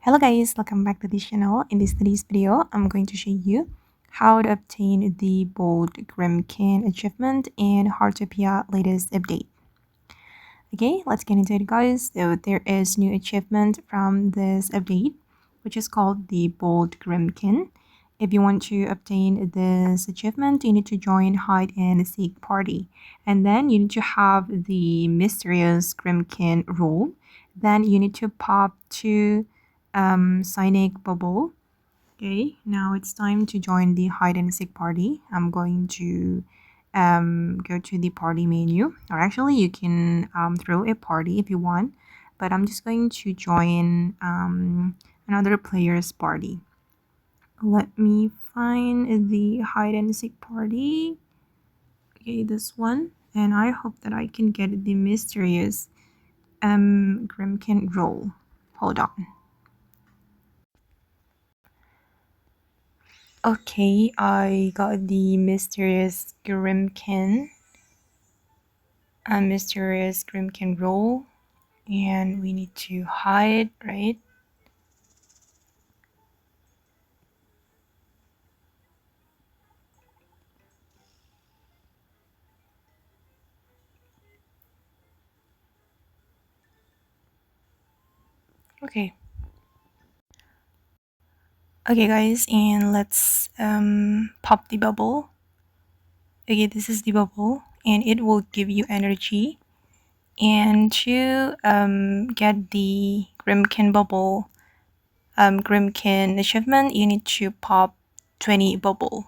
Hello guys, welcome back to this channel. In today's video, I'm going to show you how to obtain the bold Grimkin achievement in Heartopia latest update. Okay, let's get into it guys. So there is new achievement from this update, which is called the bold Grimkin. If you want to obtain this achievement, you need to join hide and seek party. And then you need to have the mysterious Grimkin role. Then you need to pop two Cynic bubble. Okay, now it's time to join the hide and seek party. I'm going to go to the party menu, or actually you can throw a party if you want, but I'm just going to join another player's party. Let me find the hide and seek party. Okay, this one, and I hope that I can get the mysterious Grimkin role. Hold on. Okay, I got the mysterious Grimkin, a mysterious Grimkin role, and we need to hide, right? Okay. Okay, guys, and let's pop the bubble. Okay, this is the bubble, and it will give you energy. And to get the Grimkin bubble, Grimkin achievement, you need to pop 20 bubble.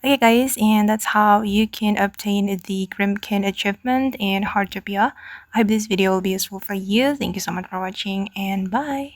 Okay guys, and that's how you can obtain the Grimkin achievement in Heartopia. I hope this video will be useful for you. Thank you so much for watching and bye!